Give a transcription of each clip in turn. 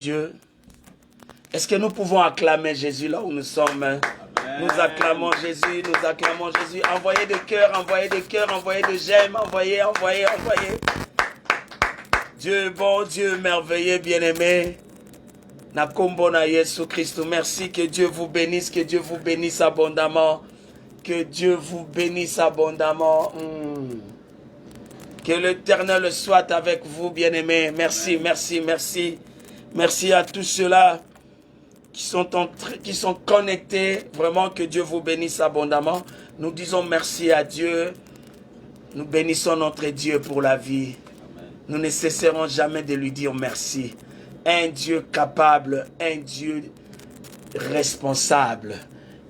Dieu. Est-ce que nous pouvons acclamer Jésus là où nous sommes? Amen. Nous acclamons Jésus, nous acclamons Jésus. Envoyez des cœurs, envoyez des cœurs, envoyez des j'aime, envoyez. Dieu bon, Dieu merveilleux, bien-aimé. Nakombo na Yesu Christ. Merci, que Dieu vous bénisse abondamment. Que Dieu vous bénisse abondamment. Que l'Éternel soit avec vous, bien-aimés. Merci, merci, merci. Merci à tous ceux-là qui sont connectés. Vraiment, que Dieu vous bénisse abondamment. Nous disons merci à Dieu. Nous bénissons notre Dieu pour la vie. Nous ne cesserons jamais de lui dire merci. Un Dieu capable, un Dieu responsable,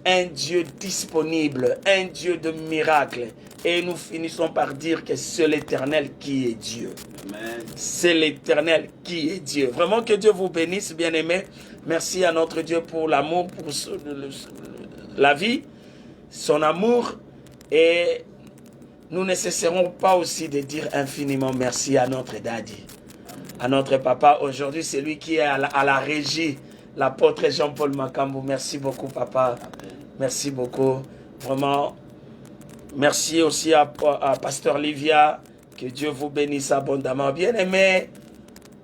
un Dieu disponible, un Dieu de miracles. Et nous finissons par dire que c'est l'Éternel qui est Dieu. C'est l'Éternel qui est Dieu. Vraiment que Dieu vous bénisse, bien-aimés. Merci à notre Dieu pour l'amour, pour la vie, son amour. Et nous ne cesserons pas aussi de dire infiniment merci à notre Daddy, à notre papa. Aujourd'hui, c'est lui qui est à la régie, l'apôtre Jean-Paul Makambu. Merci beaucoup, papa. Merci beaucoup. Vraiment, merci aussi à Pasteur Livia. Que Dieu vous bénisse abondamment. Bien-aimés,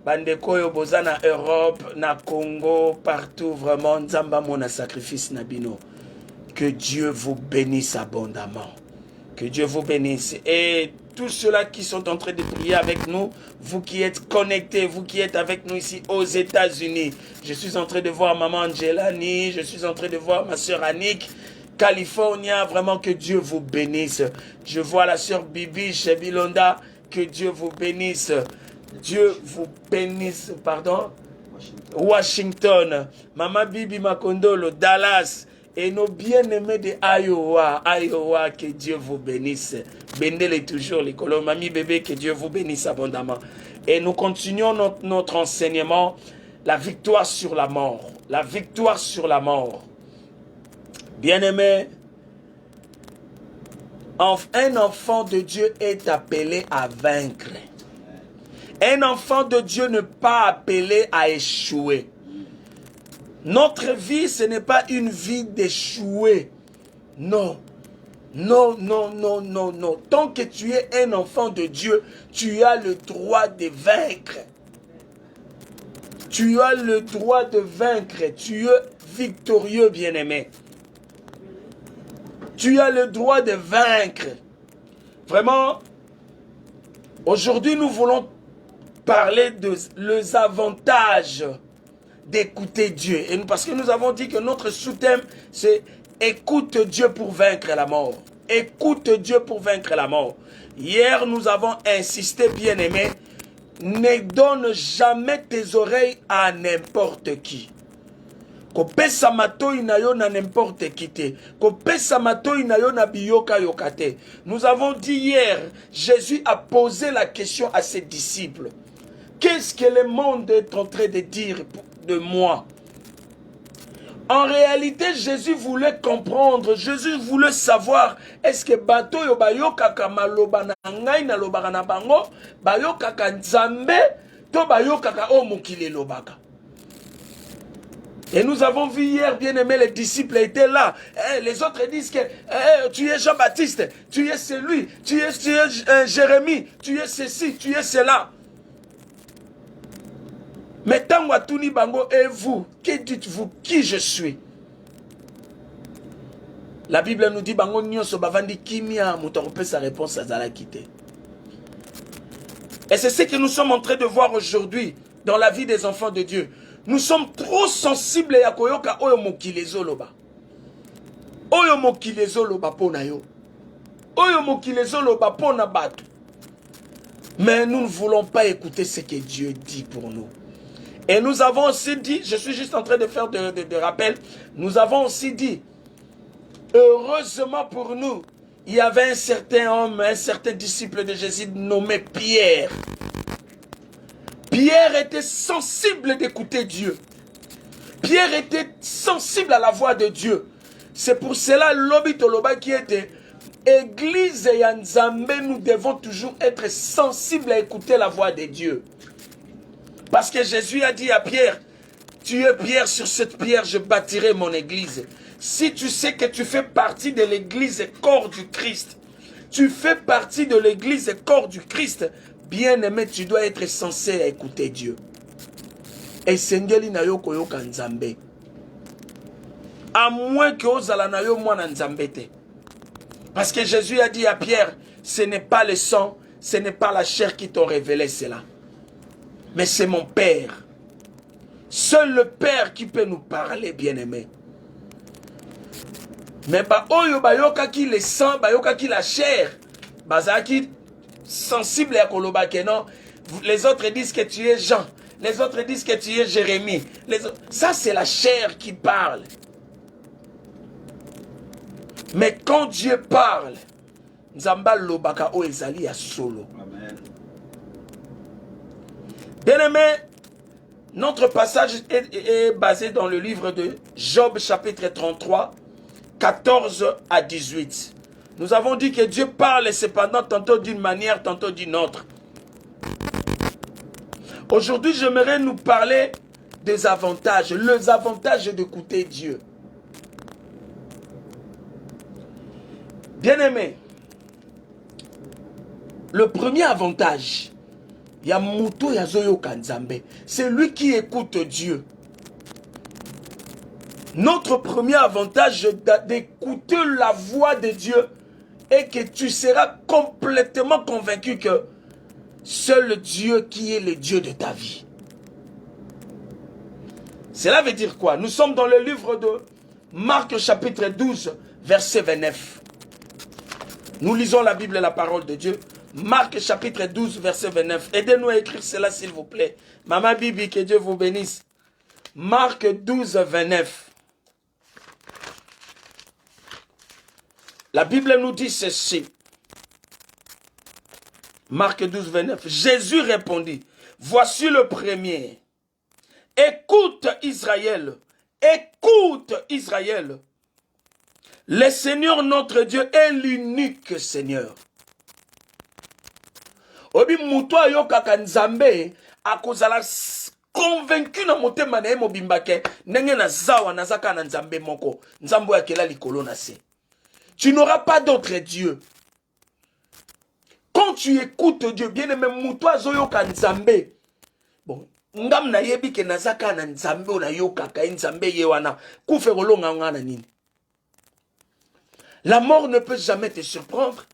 bandeko yo boza na Europe, na Congo, partout, vraiment, nzamba mona sacrifice nabino. Que Dieu vous bénisse abondamment. Que Dieu vous bénisse. Et tous ceux-là qui sont en train de prier avec nous, vous qui êtes connectés, vous qui êtes avec nous ici aux États-Unis. Je suis en train de voir maman Angelani, je suis en train de voir ma soeur Annick, California, vraiment que Dieu vous bénisse. Je vois la sœur Bibi chez Bilonda, que Dieu vous bénisse. Dieu vous bénisse, pardon. Washington, Maman Bibi Makondolo, Dallas, et nos bien-aimés de Iowa, que Dieu vous bénisse. Bendele toujours les colons, Mamie bébé, que Dieu vous bénisse abondamment. Et nous continuons notre enseignement, la victoire sur la mort. La victoire sur la mort. Bien-aimé, un enfant de Dieu est appelé à vaincre. Un enfant de Dieu n'est pas appelé à échouer. Notre vie, ce n'est pas une vie d'échouer. Non. Non, non, non, non, non. Tant que tu es un enfant de Dieu, tu as le droit de vaincre. Tu as le droit de vaincre. Tu es victorieux, bien-aimé. Tu as le droit de vaincre. Vraiment, aujourd'hui, nous voulons parler des avantages d'écouter Dieu. Et parce que nous avons dit que notre sous-thème, c'est « Écoute Dieu pour vaincre la mort ». Écoute Dieu pour vaincre la mort. Hier, nous avons insisté, bien-aimé, ne donne jamais tes oreilles à n'importe qui. Kopesa matoi na yo na n'importe qui te. Kopesa matoi na yo na biyoka yokate. Nous avons dit hier, Jésus a posé la question à ses disciples. Qu'est-ce que le monde est en train de dire de moi? En réalité, Jésus voulait comprendre, Jésus voulait savoir, est-ce que bato yo bayokaka maloba na ngai na lobaka na bango, bayokaka nzambe, to bayokaka o mokili lobaka. Et nous avons vu hier, bien-aimé, les disciples étaient là. Les autres disent que tu es Jean-Baptiste, tu es celui, tu es Jérémie, tu es ceci, tu es cela. Mais tant Watuni Bango, et vous, que dites-vous qui je suis? La Bible nous dit Bango Nyoso Bavandi Kimia, Moutoropé sa réponse à Zala Kite. Et c'est ce que nous sommes en train de voir aujourd'hui dans la vie des enfants de Dieu. Nous sommes trop sensibles à Koyoka Oyo Mokilezo Loba. Oyo Mokilezo Loba Pona yo. Oyo Mokilezo Loba Pona Batu. Mais nous ne voulons pas écouter ce que Dieu dit pour nous. Et nous avons aussi dit, je suis juste en train de faire de rappel, nous avons aussi dit, heureusement pour nous, il y avait un certain homme, un certain disciple de Jésus nommé Pierre. Pierre était sensible d'écouter Dieu. Pierre était sensible à la voix de Dieu. C'est pour cela, Lobi Toloba qui était Église et Nzambe, nous devons toujours être sensibles à écouter la voix de Dieu. Parce que Jésus a dit à Pierre, Tu es pierre, sur cette pierre, je bâtirai mon église. Si tu sais que tu fais partie de l'église et corps du Christ, tu fais partie de l'église et corps du Christ, bien-aimé, tu dois être censé écouter Dieu. Et Sengeli na yo koyoka nzambe. À moins que ozala na yo mwana nzambe te. Parce que Jésus a dit à Pierre, ce n'est pas le sang, ce n'est pas la chair qui t'ont révélé cela. Mais c'est mon Père. Seul le Père qui peut nous parler, bien-aimé. Mais oyo bayoka ki le sang, bayoka ki la chair, bazaki sensible à koloba que non. Les autres disent que tu es Jean, les autres disent que tu es Jérémie. Ça c'est la chair qui parle. Mais quand Dieu parle, Nzamba lobaka o ezali ya solo. Amen. Bien-aimé, notre passage est basé dans le livre de Job chapitre 33, 14 à 18. Nous avons dit que Dieu parle cependant tantôt d'une manière, tantôt d'une autre. Aujourd'hui, j'aimerais nous parler des avantages, les avantages d'écouter Dieu. Bien-aimé, le premier avantage, Yamuto Yazoyo Kanzambe, c'est lui qui écoute Dieu. Notre premier avantage d'écouter la voix de Dieu est que tu seras complètement convaincu que seul Dieu qui est le Dieu de ta vie. Cela veut dire quoi? Nous sommes dans le livre de Marc chapitre 12, verset 29. Nous lisons la Bible et la parole de Dieu. Marc chapitre 12, verset 29. Aidez-nous à écrire cela s'il vous plaît. Maman Bibi, que Dieu vous bénisse. Marc 12, 29. La Bible nous dit ceci. Marc 12, 29. Jésus répondit, voici le premier. Écoute Israël. Écoute Israël. Le Seigneur notre Dieu est l'unique Seigneur. Obi muto ayokaka nzambe akozala convaincu na motema na ye mobimba ke ndenge na zawa nazaka na nzambe moko nzambo akela likolo na se. Tu n'auras pas d'autre Dieu. Quand tu écoutes Dieu, bien aimé muto azoyoka nzambe. Bon, ngam na yebi ke nazaka na nzambe o na yokaka nzambe ye wana kufe kolonga ngana nini. La mort ne peut jamais te surprendre.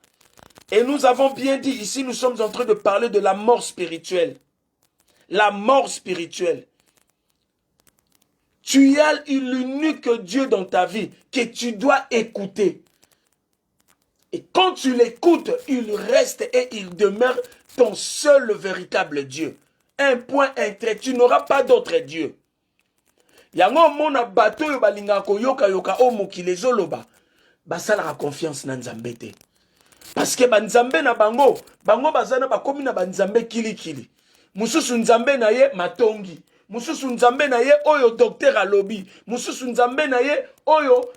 Et nous avons bien dit, ici nous sommes en train de parler de la mort spirituelle. La mort spirituelle. Tu as l'unique Dieu dans ta vie que tu dois écouter. Et quand tu l'écoutes, il reste et il demeure ton seul véritable Dieu. Un point, un trait. Tu n'auras pas d'autre Dieu. Yango mona bato yo balinga ko yoka yoka o mokile zoloba. Basala la confiance na nzambe te. Parce que banzambe na bango bazana bakomi na banzambe kili kili. Mususu nzambe na ye matongi. Mususu nzambe na ye oyo docteur alobi. Mususu nzambe na ye oyo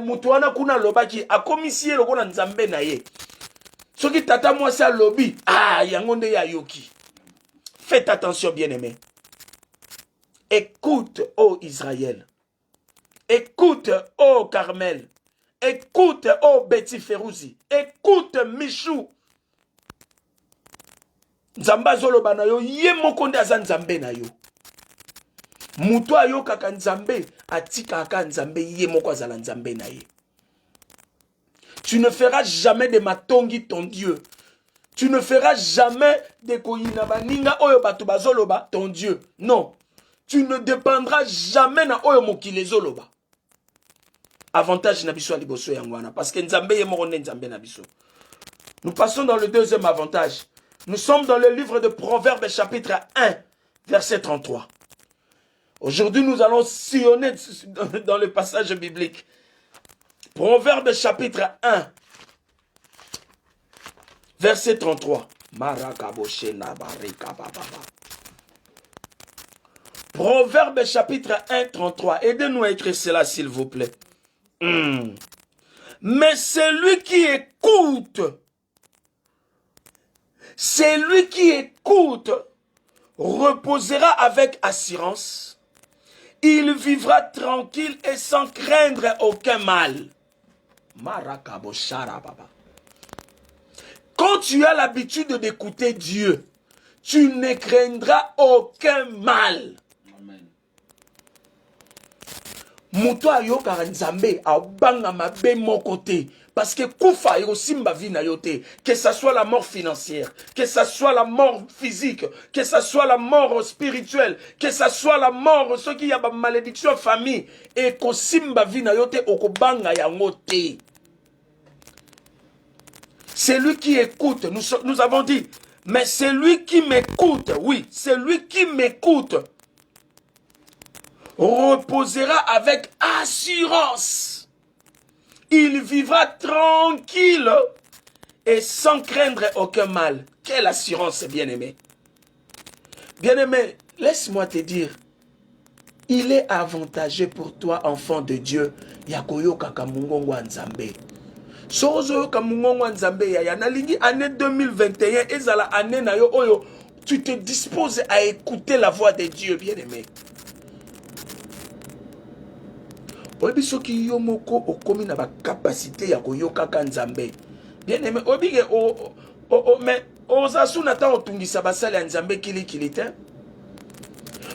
mutu wana kuna lobaki akomisi ye lokola nzambe na ye. Soki tata mwasi alobi, yango nde ya yoki. Faites attention bien-aimé. Écoute, ô Israël. Écoute, ô Carmel. Écoute, oh Betty Ferouzi. Écoute, Michou. Nzamba zoloba na yo, ye mokonde aza nzambe na yo. Mutu ayo kaka nzambe, atika kaka nzambe, ye moko azala nzambe na ye. Tu ne feras jamais de matongi ton Dieu. Tu ne feras jamais de koyina baninga oyo batu bazoloba ton Dieu. Non. Tu ne dépendras jamais na oyo mokile zoloba. Avantage na biso liboso yangwana parce que nzambe ye moko nzambe na biso. Nous passons dans le deuxième avantage. Nous sommes dans le livre de Proverbes chapitre 1 verset 33. Aujourd'hui, nous allons sillonner dans le passage biblique. Proverbes chapitre 1 verset 33. Proverbes chapitre 1 33. Aidez-nous à écrire cela s'il vous plaît. Mais celui qui écoute reposera avec assurance il vivra tranquille et sans craindre aucun mal. Quand tu as l'habitude d'écouter Dieu, tu ne craindras aucun mal. Moto ayoka nzambe abanga mabe mon côté parce que kufa yosimba vie na yote, que ça soit la mort financière, que ça soit la mort physique, que ça soit la mort spirituelle, que ça soit la mort ce qui y a ba malédiction famille et ko simba vie na yote okobanga yango te. C'est lui qui écoute, nous avons dit, mais c'est lui qui m'écoute, oui, c'est lui qui m'écoute reposera avec assurance. Il vivra tranquille et sans craindre aucun mal. Quelle assurance, bien-aimé. Bien-aimé, laisse-moi te dire, il est avantageux pour toi, enfant de Dieu, yakoyo kakamungongo nzambe. Sozo kamungongo nzambe ya nalingi année 2021 ezala année na yo oyo tu te disposes à écouter la voix de Dieu, bien-aimé. Obi soki yo moko okomi na ba capacité ya koyoka kanzambe. Bien aimé, obi ke mais ozasu na ta otungisa basala nzambe kili te.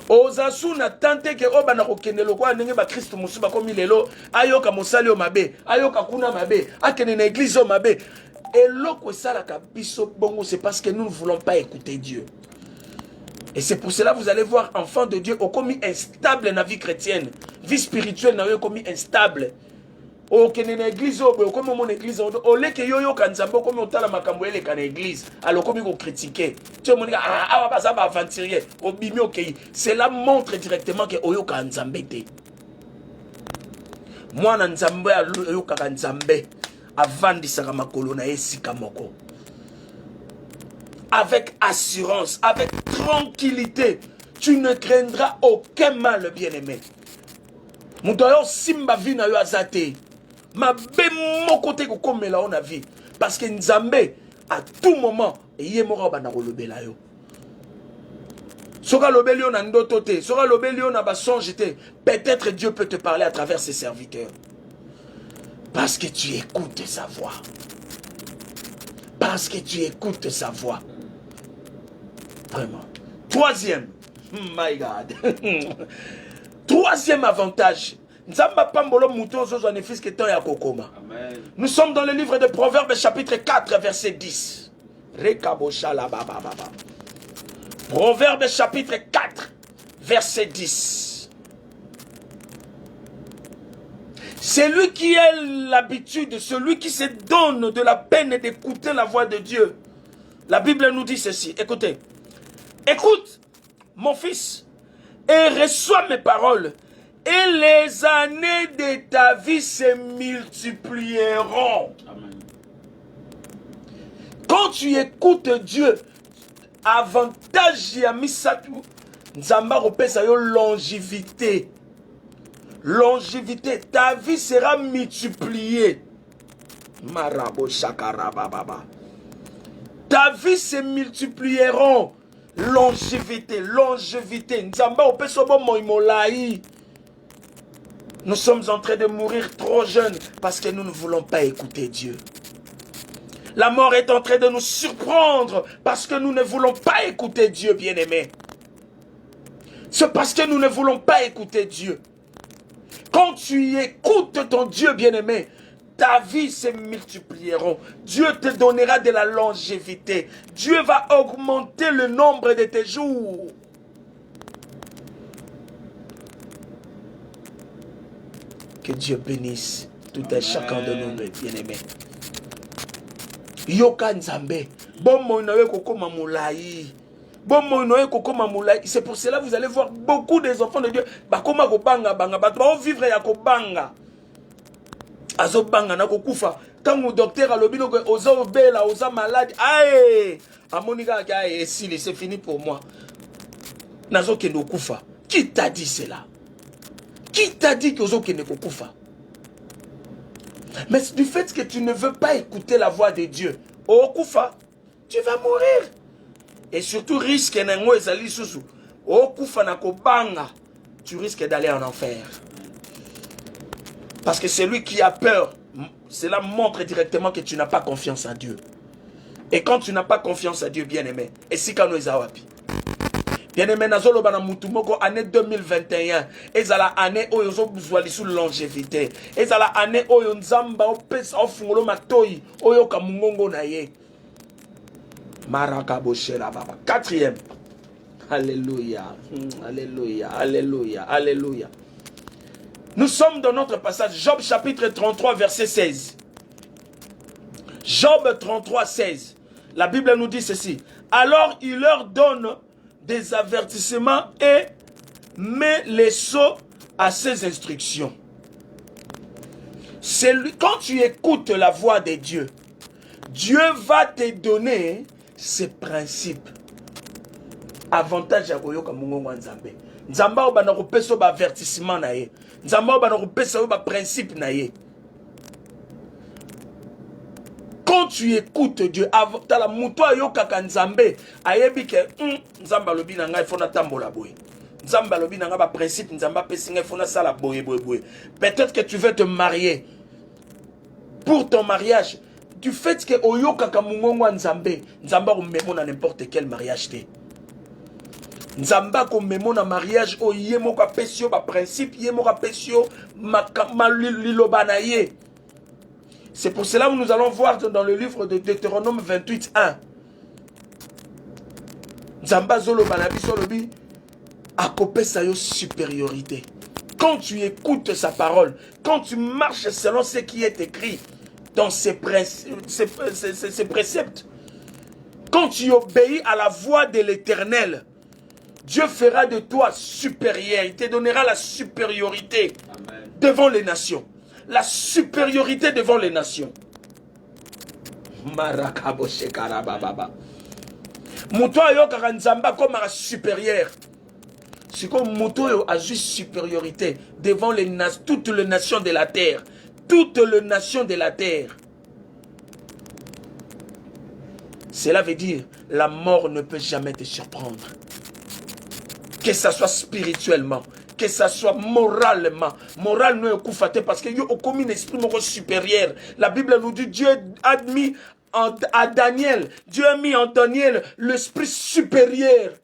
Ozasu na tante ke oba na kokende lokwa ndenge ba Kristo musuba komi lelo ayoka mosali o mabe, ayoka kuna mabe, akene na église o mabe. Et loko sala ka biso bongo, c'est parce que nous ne voulons pas écouter Dieu. Et c'est pour cela que vous allez voir enfants de Dieu comme instable dans la vie chrétienne. Vie spirituelle comme instable. Au Kenya église, au comme mon église, au lait que yo kanzambo comme on t'a la macambouelle kan église. Alors comme ils critiquer. Tu me dis ah bah ça va aventurier. Au bimi ok. Cela montre directement que oyo kanzambe te. Moi nanzambe yo kanzambe avant de saka makolo na esika moko. Avec assurance, avec tranquillité, tu ne craindras aucun mal, bien-aimé. Moutoyo simba vi na yo azate. Ma be mon côté ko komela on a vie parce que Nzambe à tout moment yé moko bana ko lobela yo. Soka lobeli on a ndoto te, soka lobeli on a ba songe te. Peut-être Dieu peut te parler à travers ses serviteurs. Parce que tu écoutes sa voix. Parce que tu écoutes sa voix. Vraiment. Troisième. My God. Troisième avantage. Nous sommes dans le livre de Proverbes chapitre 4 verset 10. Proverbes chapitre 4 verset 10. Celui qui a l'habitude, celui qui se donne de la peine d'écouter la voix de Dieu. La Bible nous dit ceci. Écoutez. Écoute, mon fils, et reçois mes paroles, et les années de ta vie se multiplieront. Amen. Quand tu écoutes Dieu, avantage ya misatu, nzamba repesa yo longévité. Longévité, ta vie sera multipliée. Marabo shakarababa. Ta vie se multiplieront. Longévité, longévité. Nzamba opesobo moimolai. Nous sommes en train de mourir trop jeunes parce que nous ne voulons pas écouter Dieu. La mort est en train de nous surprendre parce que nous ne voulons pas écouter Dieu, bien-aimé. C'est parce que nous ne voulons pas écouter Dieu. Quand tu écoutes ton Dieu, bien-aimé, ta vie se multiplieront. Dieu te donnera de la longévité. Dieu va augmenter le nombre de tes jours. Que Dieu bénisse tout un chacun de nous, bien-aimés. Yoka Nzambe. C'est pour cela que vous allez voir beaucoup des enfants de Dieu. Bakoma kobanga banga bato vivre ya kobanga. Azo banga na kokufa. Quand le docteur a le bino que oza obela, oza malade, aïe, amonika aïe, c'est fini pour moi. Nazo kendo kufa. Qui t'a dit cela? Qui t'a dit que ozo kendo kufa? Mais du fait que tu ne veux pas écouter la voix de Dieu, oh kufa, tu vas mourir. Et surtout risque n'engo ezali susu. Oh kufa na kobanga. tu risques d'aller en enfer. Parce que celui qui a peur, cela montre directement que tu n'as pas confiance en Dieu. Et quand tu n'as pas confiance en Dieu, bien-aimé, et si quand nous awapi, bien-aimé, nazolo bana mutumoko année 2021, ezala année oyo zo buzwali sous longévité, ezala année oyo nzamba opesa ofungolo matoi oyo kamungongo na ye. Marakaboshela baba. Quatrième. Alléluia. Alléluia. Alléluia. Alléluia. Nous sommes dans notre passage, Job chapitre 33, verset 16. Job 33, 16. La Bible nous dit ceci. Alors il leur donne des avertissements et met les sceaux à ses instructions. Quand tu écoutes la voix de Dieu, Dieu va te donner ses principes. Avantage à koyoka mungongo nzambe. Nzamba obana kopesa ba avertissement na ye. Nzamba obana kopesa ba principe na ye. Quand tu écoutes Dieu, ta la muto ayokaka nzambe, ayebi ke nzamba lobi na ngai fona tambola boye. Nzamba lobi na ngai ba principe nzamba pesi ngai fona sala boye boye boye. Peut-être que tu veux te marier. Pour ton mariage, du fait que oyokaka mungongo nzambe, nzamba o memo na n'importe quel mariage te. Nzamba ko memo na mariage o yemo ka pesio ba principe yemo ka pesio liloba na ye. C'est pour cela que nous allons voir dans le livre de Deutéronome 28, 1. Nzamba zolo banabi solobi akopesa yo supériorité. Quand tu écoutes sa parole, quand tu marches selon ce qui est écrit dans ses préceptes, quand tu obéis à la voix de l'Éternel, Dieu fera de toi supérieur. Il te donnera la supériorité. Amen. Devant les nations. La supériorité devant les nations. Marakaboshe karababa. Muto yo karanzamba comme un supérieur. C'est comme Muto a juste supériorité devant toutes les nations de la terre. Toutes les nations de la terre. Cela veut dire la mort ne peut jamais te surprendre. Que ça soit spirituellement, que ça soit moralement. Moral ne est parce qu'il y a un esprit supérieur. La Bible nous dit Dieu a mis à Daniel, Dieu a mis en Daniel l'esprit supérieur.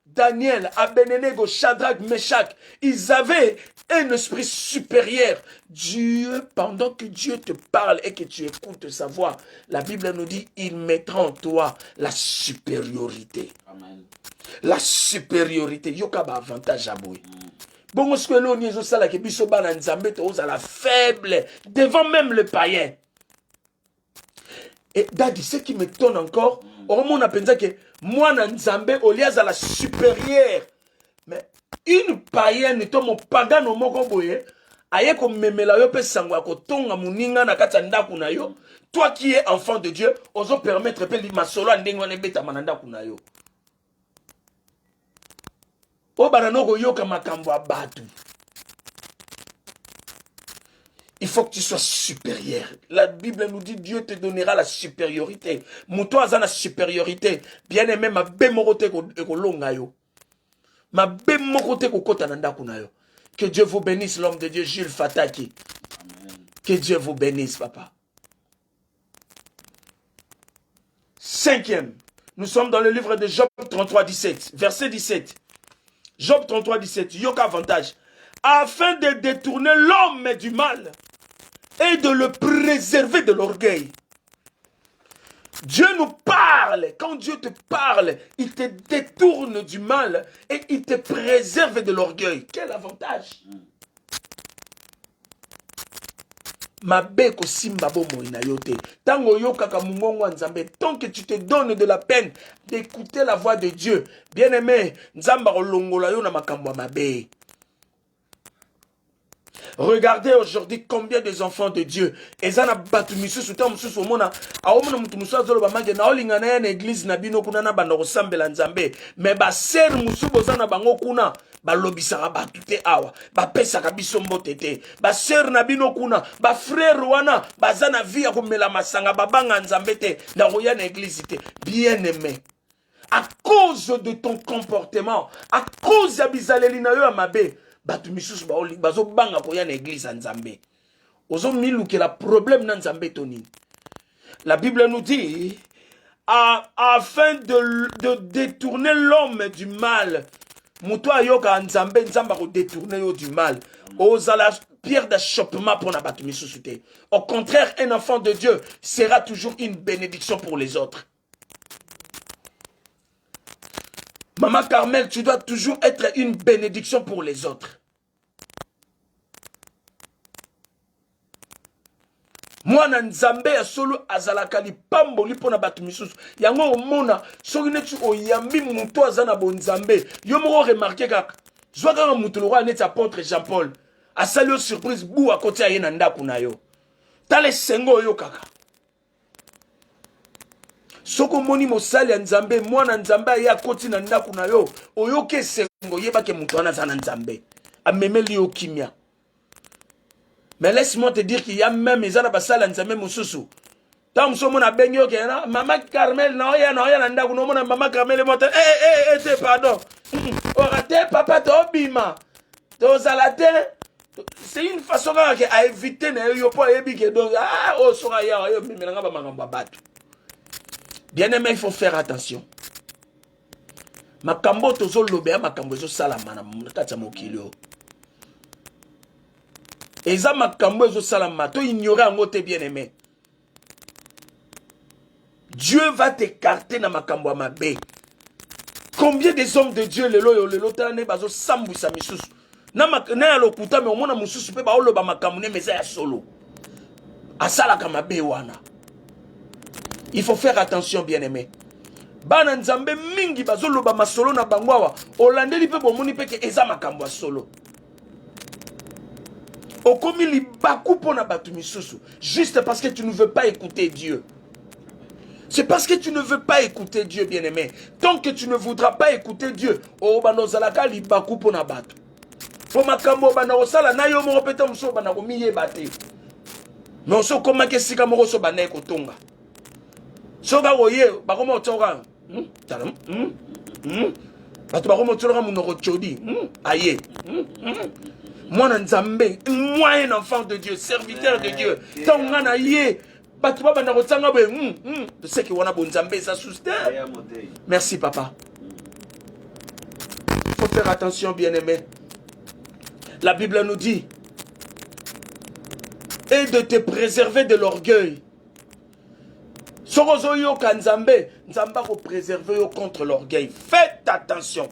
Daniel, Abednego, Shadrach, Meshach, ils avaient un esprit supérieur. Dieu, pendant que Dieu te parle et que tu écoutes sa voix, la Bible nous dit, il mettra en toi la supériorité. Amen. La supériorité. Yokaba avantage à boy. Bon, ce que l'on est aussi là, que bisoba na nzambe to la faible devant même le païen. Et Dadi, ce qui m'étonne encore, on a pensé que moi na nzambe olias à la supérieure. Mais une païenne, to mon pagan au moko boye, aye ko memela yo pe sangwa ko tonga muninga na kata ndaku na yo. Toi qui es enfant de Dieu, oso permettre pe li masolo andengwa ne beta mananda kuna yo. Il faut que tu sois supérieur. La Bible nous dit Dieu te donnera la supériorité. Mouto a la supériorité. Bien aimé, ma bémorote ko longa yo. Ma bémorote ko kota nanda kuna yo. Que Dieu vous bénisse, l'homme de Dieu, Jules Fataki. Amen. Que Dieu vous bénisse, papa. Cinquième, nous sommes dans le livre de Job 33, 17, verset 17. Job 33, 17, yoka avantage. Afin de détourner l'homme du mal et de le préserver de l'orgueil. Dieu nous parle. Quand Dieu te parle, il te détourne du mal et il te préserve de l'orgueil. Quel avantage! Mabeko simba bomo inayote. Tango yokaka mungongo nzambe. Tant que tu te donnes de la peine d'écouter la voix de Dieu, bien aimé, nzamba olongola yo na makambo mabe. Regardez aujourd'hui combien des enfants de Dieu. Ezana batu misusu ta mususu omona. Aomona mutu mususu azolo ba mange na olinga na na église na bino kuna na bando kosambela nzambe. Mais ba ser mususu bozana bango kuna. Ba lobisaka batu te awa. Ba pesaka biso mbote te. Ba ser na bino kuna. Ba frère wana bazana vie ya komela masanga babanga nzambe te. Na roya na église te. Bien aimé. À cause de ton comportement, à cause ya bizaleli na yo amabe, batu misusu bazo banga koya na église nzambe ozo miluke la problème na nzambe toni. La Bible nous dit afin de détourner l'homme du mal. Muto ayoka nzambe nzamba ko détourner yo du mal. Ozala pierre d'achoppement pour na batu misusu te. Au contraire, un enfant de Dieu sera toujours une bénédiction pour les autres. Maman Carmel, tu dois toujours être une bénédiction pour les autres. Mwana nzambe ya solo azalaka lipamboli pona batu misusu. Yango omona soki neti oyambi muto azana bo nzambe. Yo moko remarquer kaka. Zwa kaka mutu lokwa neti apôtre Jean-Paul. Asali yo surprise bu à côté aye na ndaku na yo. Tale sengo yo kaka. Soko moni mosali ya nzambe mwana nzambe aye akoti na ndaku na yo. Oyoke sengo yebake mutu wana zana nzambe. Amemeli yo kimia. Mais laisse-moi te dire qu'il y a même les gens qui ont nzambe mususu. Tant que mon abengi ok na Maman Carmel na oya na ndaku no mona Maman Carmel mota te pardon. Orate papa to bima. To zalate. C'est une façon à éviter na yo po ebi ke donc oh sora ya yo mimelanga ba mangamba batu. Bien-aimé, il faut faire attention. Makambo tozo lobea makambo zo salama na kati mokili o. Eza makambo ezo salama to ignorer ango te bien-aimé. Dieu va t'écarter na makambo mabe. Combien des hommes de Dieu lelo tane bazo sambwisa misusu. Na ya lokuta me omona mususu pe ba oloba makambo ne meza ya solo. Asala kama be wana. Il faut faire attention bien-aimé. Bana nzambe mingi bazo loba masolo na bangwawa. Olandeli pe bomoni pe ke eza makambo ya solo. Juste parce que tu ne veux pas écouter Dieu. C'est parce que tu ne veux pas écouter Dieu, bien-aimé. Tant que tu ne voudras pas écouter Dieu, mais on comment que si kamoro so bana ekotonga. Soga oye bakoma otoka. Batu bakoma otoka munoko chodi. Aye. Moi nzambe, moi un enfant de Dieu, serviteur de Dieu. Tongana yé. Batu baba na kotanga be. Tu sais que wana bon nzambe ça soutient. Merci papa. Faut faire attention bien-aimé. La Bible nous dit et de te préserver de l'orgueil. Sorozo yo kanzambe, nzamba ko préserver yo contre l'orgueil. Faites attention.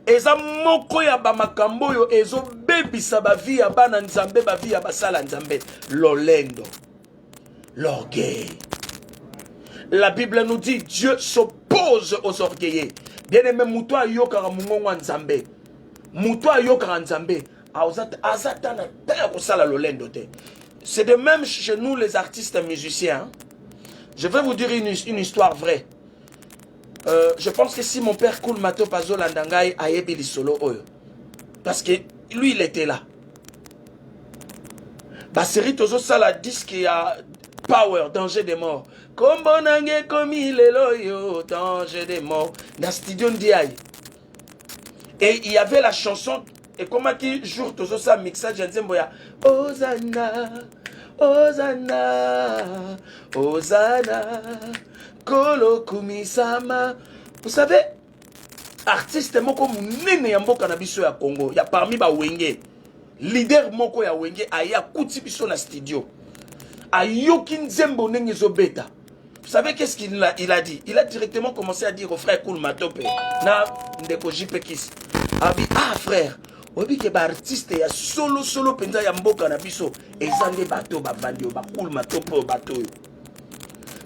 Eza moko ya ba makambo yo ezo bebisa ba vie ya bana nzambe ba vie ya basala nzambe. L'olendo. L'orgueil. La Bible nous dit Dieu s'oppose aux orgueillés. Bien-aimé muto yo kara mungongo nzambe. Muto yo kara nzambe. Azatana ta ko sala l'olendo te. C'est de même chez nous les artistes musiciens. Je vais vous dire une histoire vraie. Je pense que si mon père Koul Mato Pazo Landangai a yebi li solo oyo. Parce que lui il était là. Bah série tozo sala disque ya Power, danger des morts. Kombo nange komi lelo yo, danger des morts. Dans studio Ndiaye. Et il y avait la chanson. Et comment qui jour tozo sa mixage nzemboya. Hosanna, Hosanna, Hosanna, Kolo Kumisama. Vous savez, artiste moko munene ya mboka na biso ya Congo, ya parmi ba wenge. Leader moko ya wenge aya kuti biso na studio. Ayoki nzembo nenge zobeta. Vous savez qu'est-ce qu'il a dit? Il a directement commencé à dire au frère Koul Matope na ndeko JP Kiss. Ah frère, obi ke ba artiste ya solo penza ya mboka na biso ezande bato ba vandio ba Koul Matope bato.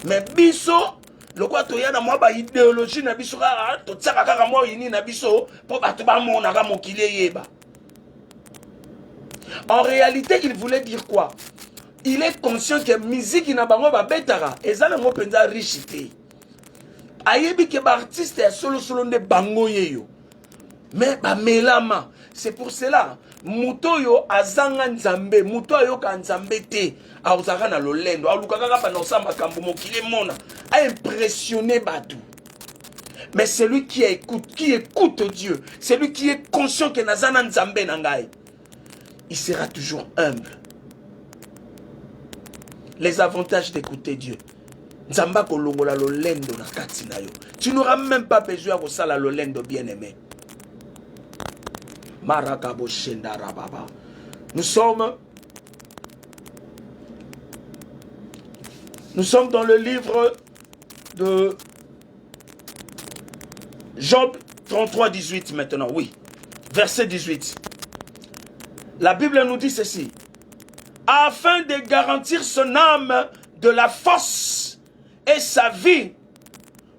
Mais biso lokwa to ya na mwa ba idéologie na biso kaka to tsaka kaka mwa yini na biso po bato ba mona ka mokili yeba. En réalité, il voulait dire quoi? Il est conscient que musique na bango ba betara ezana mo penza richité. Ayebi ke ba artiste ya solo nde bango yeyo. Mais ba melama, c'est pour cela muto yo azanga nzambe, muto yo ka nzambe te, a ozaka na lolendo, a lukaka ka na osamba kambo mokili mona, a impressionné batu. Mais celui qui écoute Dieu, celui qui est conscient que nazana nzambe na ngai. il sera toujours humble. Les avantages d'écouter Dieu. Nzamba kolongola lolendo na kati na yo. Tu n'auras même pas besoin de ça la lolendo bien-aimé. Marakabo shenda rababa. Nous sommes dans le livre de Job 33, 18 maintenant, oui. Verset 18. La Bible nous dit ceci. Afin de garantir son âme de la force et sa vie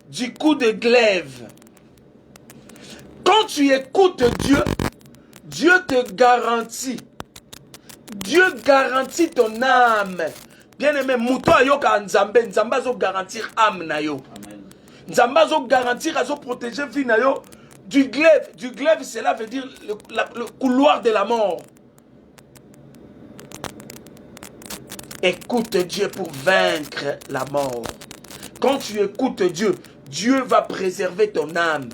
du coup de glaive. Quand tu écoutes Dieu, Dieu te garantit. Dieu garantit ton âme. Bien-aimé, mouto ayoka nzambe, nzamba zo garantir âme na yo. Nzamba zo garantir, azo protéger vie na yo du glaive. Du glaive, cela veut dire le couloir de la mort. Écoute Dieu pour vaincre la mort. Quand tu écoutes Dieu, Dieu va préserver ton âme.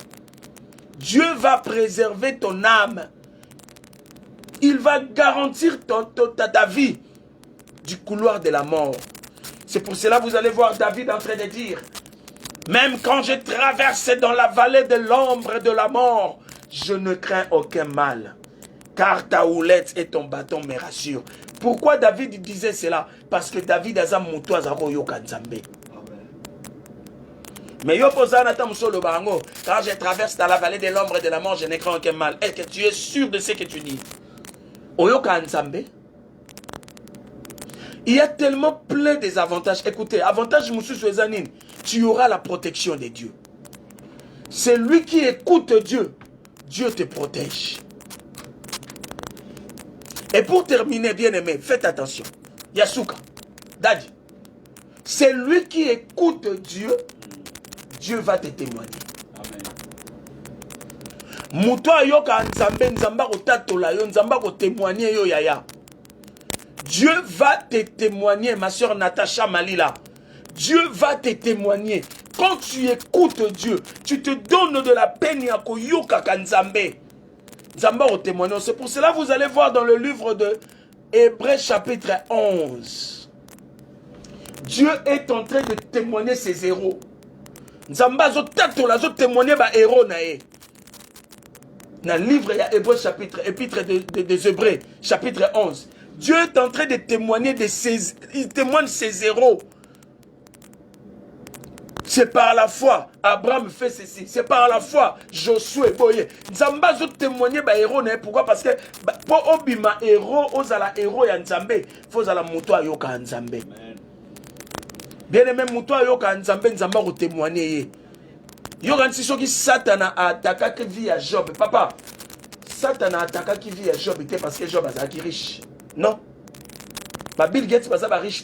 Dieu va préserver ton âme. Il va garantir ta vie du couloir de la mort. C'est pour cela que vous allez voir David en train de dire, même quand je traverse dans la vallée de l'ombre de la mort, je ne crains aucun mal, car ta houlette et ton bâton me rassurent. Pourquoi David disait cela? Parce que David a mouto azako yoka nzambe. Mais yo posana ta musolo bango, quand je traverse dans la vallée de l'ombre de la mort, je ne crains aucun mal. Est-ce que tu es sûr de ce que tu dis? Oyoka nzambe. Il y a tellement plein des avantages. Écoutez, avantage Moussou Suezanine, tu auras la protection de Dieu. C'est lui qui écoute Dieu. Dieu te protège. Et pour terminer, bien-aimé, faites attention. Yasuka, Daddy, c'est lui qui écoute Dieu, Dieu va te témoigner. Mouto ayoka nzambe, nzamba ko tatola yo, nzamba ko témoigner yo yaya. Dieu va te témoigner, ma soeur Natacha Malila. Dieu va te témoigner. Quand tu écoutes Dieu, tu te donnes de la peine ya ko yoka kanzambe. Nzamba ko témoigner. C'est pour cela que vous allez voir dans le livre de Hébreux chapitre 11. Dieu est en train de témoigner ses héros. Nzamba zo tatola zo témoigner ba héros na e. Dans le livre, il y a Hébreux chapitre, épître des Hébreux, chapitre 11. Dieu est en train de témoigner il témoigne ses héros. C'est par la foi, Abraham fait ceci. C'est par la foi, Josué, Boye. Nzamba zo témoigner ba héros, pourquoi? Parce que pour obima héros, ozala héros ya Nzambe, faut la muto ayoka Nzambe. Bien aimé muto ayoka Nzambe, Nzamba ko témoigner. Yogan si soki Satan a attaqué vie à Job. Papa, Satan a attaqué vie à Job parce que Job est riche. Non. Bill Gates n'est pas riche.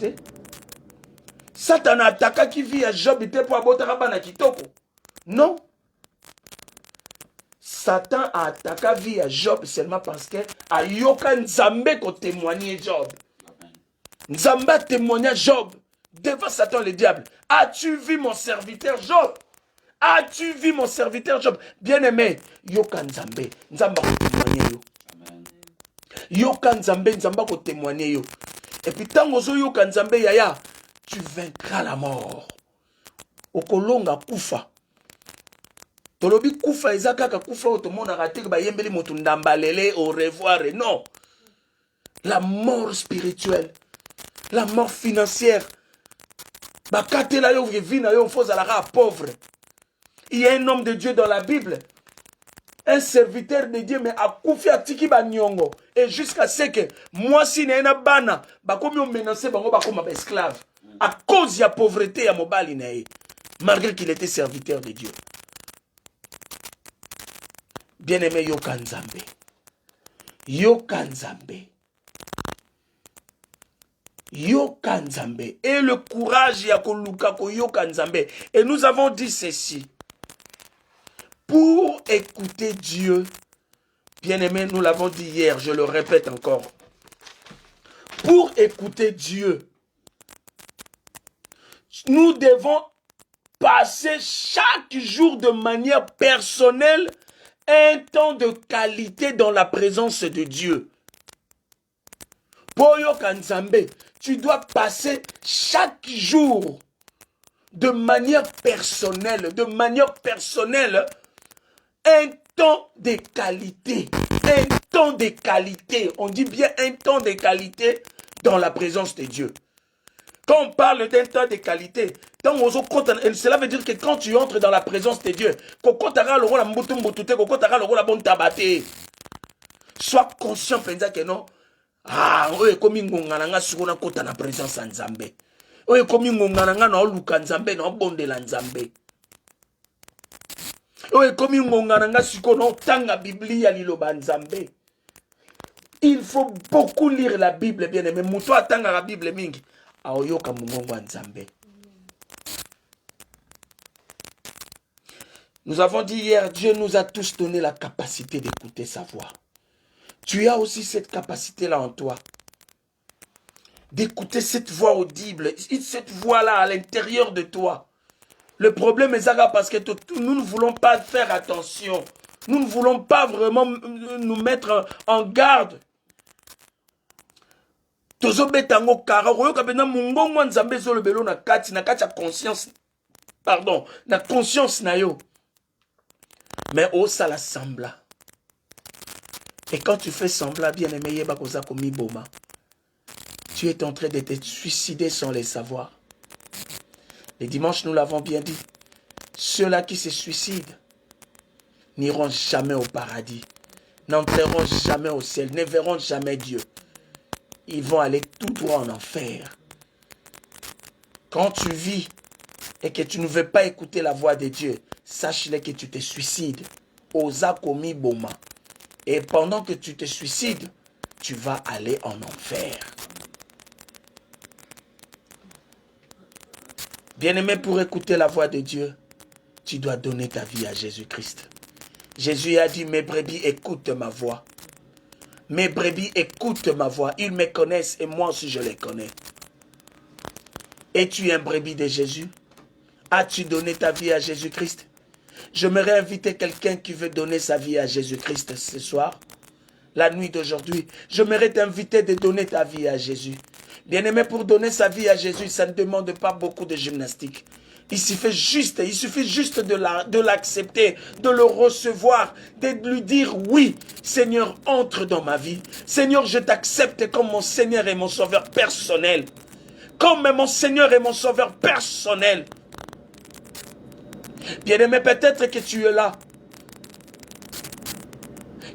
Satan a attaqué vie à Job pour aboter na kitoko. Non. Satan a attaqué vie à Job seulement parce que a yoka Nzambe ko témoigner Job. Nzamba témoigna Job devant Satan le diable. As-tu vu mon serviteur Job? As-tu vu mon serviteur Job? Bien-aimé, yoka Nzambe, Nzamba ko témoigner yo. Yoka Nzambe, Nzamba ko témoigner yo. Et puis tant ozo yoka Nzambe yaya, tu vaincras la mort. Okolonga kufa. Tolobi kufa ezakaka kufa otomona raté ba yembeli motu ndambalele au revoir. Non. La mort spirituelle, la mort financière. Ba katela yo vivina yo faut alara pauvre. Il y a un homme de Dieu dans la Bible, un serviteur de Dieu, mais a koufi a tiki ba nyongo. Et jusqu'à ce que, moi si n'a bana, ba komi on menacé bango ba koma esclave. À cause de la pauvreté à mobali nae, malgré qu'il était serviteur de Dieu. Bien-aimé yoka Nzambe. Yoka Nzambe. Yoka Nzambe. Et le courage ya koluka ko yoka Nzambe. Et nous avons dit ceci. Pour écouter Dieu, bien-aimé, nous l'avons dit hier, je le répète encore. Pour écouter Dieu, nous devons passer chaque jour de manière personnelle un temps de qualité dans la présence de Dieu. Poyo Kanzambe, tu dois passer chaque jour de manière personnelle, un temps de qualité. Un temps de qualité. On dit bien un temps de qualité dans la présence de Dieu. Quand on parle d'un temps de qualité, cela veut dire que quand tu entres dans la présence de Dieu, sois conscient que non. Ah, oye komi ngongana nga sikona kota na présence ya Nzambe. Oye komi ngongana nga na oluka Nzambe na obondela Nzambe. Oye komi ngongana nga sikona tanga Biblia liloba Nzambe. Il faut beaucoup lire la Bible, bien aimé. Muto atanga la Bible mingi. Aoyoka mungongo Nzambe. Nous avons dit hier, Dieu nous a tous donné la capacité d'écouter sa voix. Tu as aussi cette capacité-là en toi. D'écouter cette voix audible, cette voix-là à l'intérieur de toi. Le problème est ça parce que nous ne voulons pas faire attention. Nous ne voulons pas vraiment nous mettre en garde. Na conscience na yo. Mais oh ça la sembla. Et quand tu fais semblant, bien aimé, tu es en train de te suicider sans le savoir. Les dimanches, nous l'avons bien dit. Ceux-là qui se suicident n'iront jamais au paradis, n'entreront jamais au ciel, ne verront jamais Dieu. Ils vont aller tout droit en enfer. Quand tu vis et que tu ne veux pas écouter la voix de Dieu, sache-le que tu te suicides. Osa komi boma. Et pendant que tu te suicides, tu vas aller en enfer. Bien-aimé, pour écouter la voix de Dieu, tu dois donner ta vie à Jésus-Christ. Jésus a dit, mes brebis écoutent ma voix. Mes brebis écoutent ma voix. Ils me connaissent et moi aussi je les connais. Es-tu un brebis de Jésus? As-tu donné ta vie à Jésus-Christ? J'aimerais inviter quelqu'un qui veut donner sa vie à Jésus-Christ ce soir. La nuit d'aujourd'hui, j'aimerais t'inviter de donner ta vie à Jésus. Bien-aimé, pour donner sa vie à Jésus, ça ne demande pas beaucoup de gymnastique. Il suffit juste de l'accepter, de le recevoir, de lui dire oui, Seigneur, entre dans ma vie. Seigneur, je t'accepte comme mon Seigneur et mon Sauveur personnel. Comme mon Seigneur et mon Sauveur personnel. Bien-aimé, peut-être que tu es là.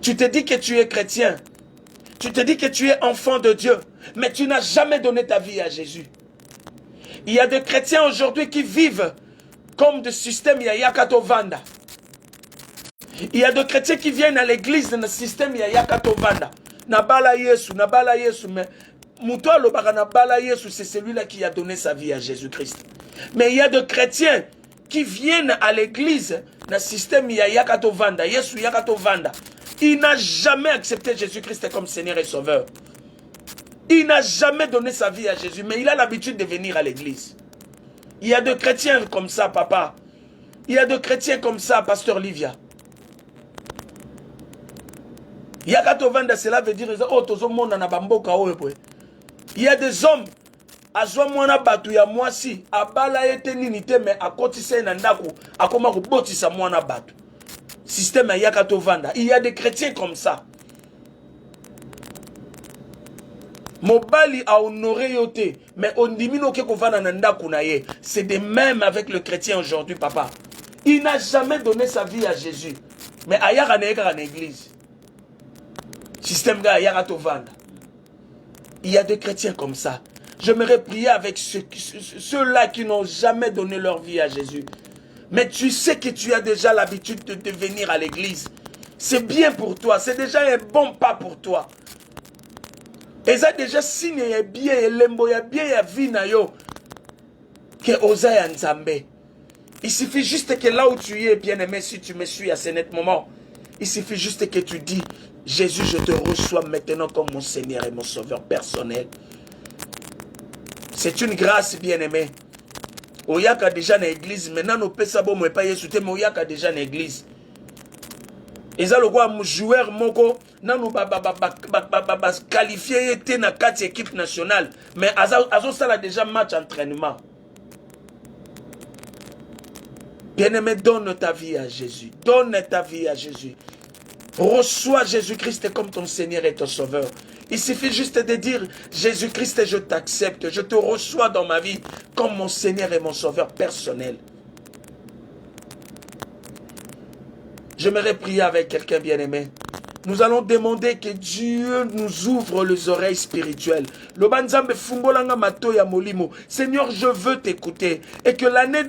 Tu te dis que tu es chrétien. Tu te dis que tu es enfant de Dieu. Mais tu n'as jamais donné ta vie à Jésus. Il y a des chrétiens aujourd'hui qui vivent comme de système Yakato Vanda. Il y a des chrétiens qui viennent à l'église dans le système Yakato Vanda. Nabala Yesu, mais Muto Lobara Nabala Yesu, c'est celui-là qui a donné sa vie à Jésus-Christ. Mais il y a des chrétiens qui viennent à l'église dans le système Yakato Vanda, Yesu Yakato Vanda. Il n'a jamais accepté Jésus-Christ comme Seigneur et Sauveur. Il n'a jamais donné sa vie à Jésus, mais il a l'habitude de venir à l'église. Il y a des chrétiens comme ça, papa. Il y a des chrétiens comme ça, pasteur Livia. Yakato Vanda, cela veut dire, oh, tozo mona na bamboka oe. Il y a des hommes, azwa mwana batu ya mwasi, abala ete ninite, mais akotise nandaku, akoma kubotisa mwana batu. Système Yakato Vanda. Il y a des chrétiens comme ça. Mobali a honoré yote, mais on dimino ke kovana nanda kunaye. C'est de même avec le chrétien aujourd'hui, papa. Il n'a jamais donné sa vie à Jésus. Mais ayaka neka en église. Système ga Yakato Vanda. Il y a des chrétiens comme ça. J'aimerais prier avec ceux-là qui n'ont jamais donné leur vie à Jésus. Mais tu sais que tu as déjà l'habitude de venir à l'église. C'est bien pour toi. C'est déjà un bon pas pour toi. Et ça déjà signe ya bien, ya lembo ya bien ya vie na yo. Que osa ya Nzambe. Il suffit juste que là où tu es, bien-aimé, si tu me suis à ce net moment, il suffit juste que tu dis, Jésus, je te reçois maintenant comme mon Seigneur et mon Sauveur personnel. C'est une grâce, bien-aimé. Oyaka déjà dans l'église, maintenant nous pesa bon mais pas Yesu te mais oyaka déjà dans l'église. eza lokwa joueur moko nanu qualifié était na kati équipe nationale mais azo sala déjà match entraînement. Bien-aimé, donne ta vie à Jésus. Donne ta vie à Jésus. Reçois Jésus-Christ comme ton Seigneur et ton Sauveur. Il suffit juste de dire, Jésus-Christ, je t'accepte, je te reçois dans ma vie comme mon Seigneur et mon Sauveur personnel. J'aimerais prier avec quelqu'un bien-aimé. Nous allons demander que Dieu nous ouvre les oreilles spirituelles. Seigneur, je veux t'écouter. Et que l'année,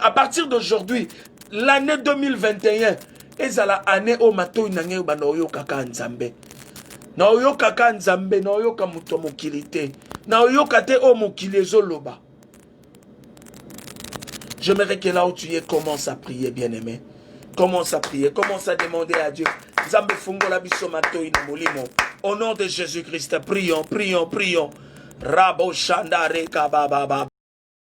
à partir d'aujourd'hui, l'année 2021, ezala année au mato inange banoyo kaka nzambe. Na oyo kaka nzambe, na oyo ka muto mokilite. Na oyo kate o mokilezo loba. J'aimerais que là où tu es, commence à prier, bien-aimé. Commence à prier, commence à demander à Dieu. Nzambe fungola biso mato ina molimo. Au nom de Jésus-Christ, prions, prions, prions. Rabo Shandare Kababa.